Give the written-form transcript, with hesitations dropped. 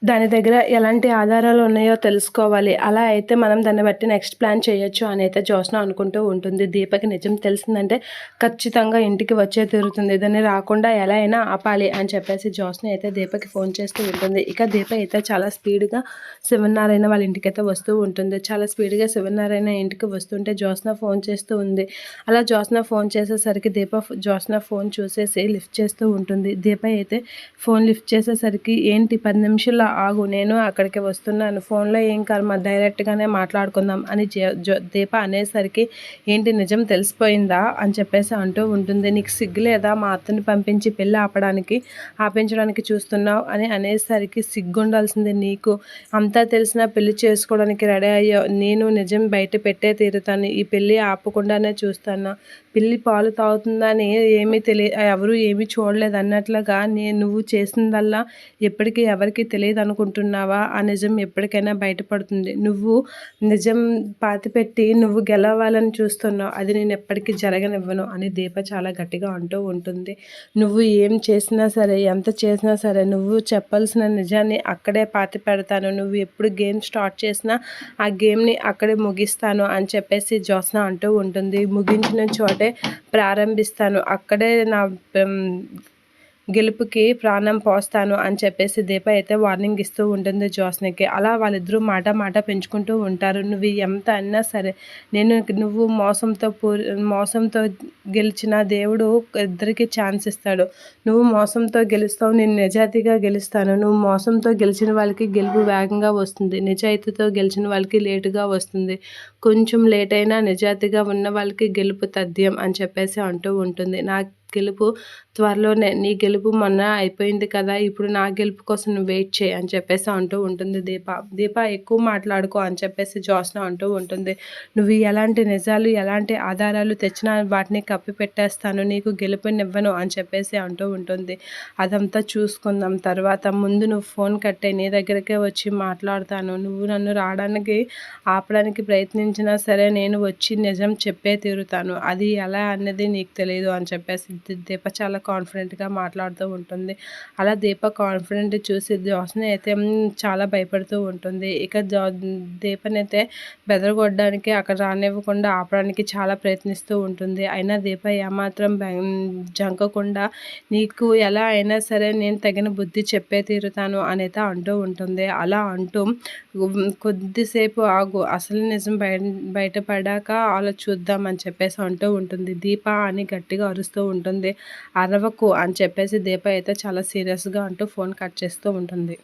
దాని దగ్గర ఎలాంటి ఆధారాలు ఉన్నాయో తెలుసుకోవాలి. అలా అయితే మనం దాన్ని బట్టి నెక్స్ట్ ప్లాన్ చేయొచ్చు అని అయితే జ్యోత్స్న అనుకుంటూ ఉంటుంది. దీపకి నిజం తెలిసిందంటే ఖచ్చితంగా ఇంటికి వచ్చే తీరుతుంది. దాన్ని రాకుండా ఎలా అయినా ఆపాలి అని చెప్పేసి జ్యోత్స్న అయితే దీపకి ఫోన్ చేస్తూ ఉంటుంది. ఇక దీప అయితే చాలా స్పీడ్‌గా శివనారాయణ వాళ్ళ ఇంటికైతే వస్తూ ఉంటుంది. చాలా స్పీడ్‌గా శివనారాయణ ఇంటికి వస్తుంటే జ్యోత్స్న ఫోన్ చేస్తూ ఉంది. అలా జ్యోత్స్న ఫోన్ చేసేసరికి జ్యోత్స్న ఫోన్ చూసేసి లిఫ్ట్ చేస్తూ ఉంటుంది. దీప అయితే ఫోన్ లిఫ్ట్ చేసేసరికి ఏంటి 10 నిమిషాల్లో ఆగు, నేను అక్కడికి వస్తున్నాను, ఫోన్లో ఏం కర్మ, డైరెక్ట్గానే మాట్లాడుకుందాం అని దీప అనేసరికి ఏంటి నిజం తెలిసిపోయిందా అని చెప్పేసి అంటూ ఉంటుంది. నీకు సిగ్గు లేదా మా అత్తని పంపించి పెళ్ళి ఆపించడానికి చూస్తున్నావు అని అనేసరికి సిగ్గుండాల్సింది నీకు. అంతా తెలిసినా పెళ్లి చేసుకోవడానికి రెడీ అయ్యావు. నేను నిజం బయట పెట్టే తీరుతాను. ఈ పెళ్ళి ఆపకుండానే చూస్తాను. పిల్లి పాలు తాగుతుందని ఎవరు ఏమీ చూడలేదు అన్నట్లుగా నువ్వు చేసిందల్లా ఎప్పటికీ ఎవరికి తెలియదు అనుకుంటున్నావా? ఆ నిజం ఎప్పటికైనా బయటపడుతుంది. నువ్వు నిజం పాతిపెట్టి నువ్వు గెలవాలని చూస్తున్నావు. అది నేను ఎప్పటికీ జరగనివ్వను అని దీప చాలా గట్టిగా అంటూ ఉంటుంది. నువ్వు ఏం చేసినా సరే, ఎంత చేసినా సరే, నువ్వు చెప్పాల్సిన నిజాన్ని అక్కడే పాతి పెడతాను. నువ్వు ఎప్పుడు గేమ్ స్టార్ట్ చేసినా ఆ గేమ్ని అక్కడే ముగిస్తాను అని చెప్పేసి జ్యోత్స్న అంటూ ఉంటుంది. ముగించిన చోటే ప్రారంభిస్తాను, అక్కడే నా గెలుపుకి ప్రాణం పోస్తాను అని చెప్పేసి దీప అయితే వార్నింగ్ ఇస్తూ ఉంటుంది జ్యోత్స్నకి. అలా వాళ్ళిద్దరూ మాట పెంచుకుంటూ ఉంటారు. నువ్వు ఎంత అన్నా సరే, నువ్వు మోసంతో గెలిచిన దేవుడు ఇద్దరికి ఛాన్స్ ఇస్తాడు. నువ్వు మోసంతో గెలుస్తావు, నేను నిజాయితీగా గెలుస్తాను. నువ్వు మోసంతో గెలిచిన వాళ్ళకి గెలుపు వేగంగా వస్తుంది, నిజాయితీతో గెలిచిన వాళ్ళకి లేటుగా వస్తుంది. కొంచెం లేట్ అయినా నిజాయితీగా ఉన్న వాళ్ళకి గెలుపు తథ్యం అని చెప్పేసి అంటూ ఉంటుంది. నా గెలుపు త్వరలోనే, నీ గెలుపు మొన్న అయిపోయింది కదా, ఇప్పుడు నా గెలుపు కోసం నువ్వు వెయిట్ చేయి అని చెప్పేసి అంటూ ఉంటుంది దీప ఎక్కువ మాట్లాడుకో అని చెప్పేసి జ్యోత్స్న అంటూ ఉంటుంది. నువ్వు ఎలాంటి నిజాలు, ఎలాంటి ఆధారాలు తెచ్చినా వాటిని కప్పిపెట్టేస్తాను, నీకు గెలుపునివ్వను అని చెప్పేసి అంటూ ఉంటుంది. అదంతా చూసుకుందాం తర్వాత, ముందు నువ్వు ఫోన్ కట్టే, నీ దగ్గరికే వచ్చి మాట్లాడతాను. నువ్వు నన్ను ఆపడానికి ప్రయత్నించినా సరే నేను వచ్చి నిజం చెప్పే తీరుతాను. అది ఎలా అన్నది నీకు తెలియదు అని చెప్పేసి దీప చాలా కాన్ఫిడెంట్గా మాట్లాడుతూ ఉంటుంది. అలా దీప కాన్ఫిడెంట్ చూసి జ్యోత్స్న అయితే చాలా భయపడుతూ ఉంటుంది. ఇక దీపనైతే బెదరగొట్టడానికి, అక్కడ రానివ్వకుండా ఆపడానికి చాలా ప్రయత్నిస్తూ ఉంటుంది. అయినా దీప ఏమాత్రం జంకకుండా నీకు ఎలా అయినా సరే నేను తగిన బుద్ధి చెప్పే తీరుతాను అనేది అంటూ ఉంటుంది. అలా అంటూ కొద్దిసేపు ఆగు, అసలు నిజం బయటపడాక చూద్దాం అని చెప్పేసి అంటూ ఉంటుంది. దీప అని గట్టిగా అరుస్తూ ఉంటుంది. అరవకు అని చెప్పేసి దీప అయితే చాలా సీరియస్గా అంటూ ఫోన్ కట్ చేస్తూ ఉంటుంది.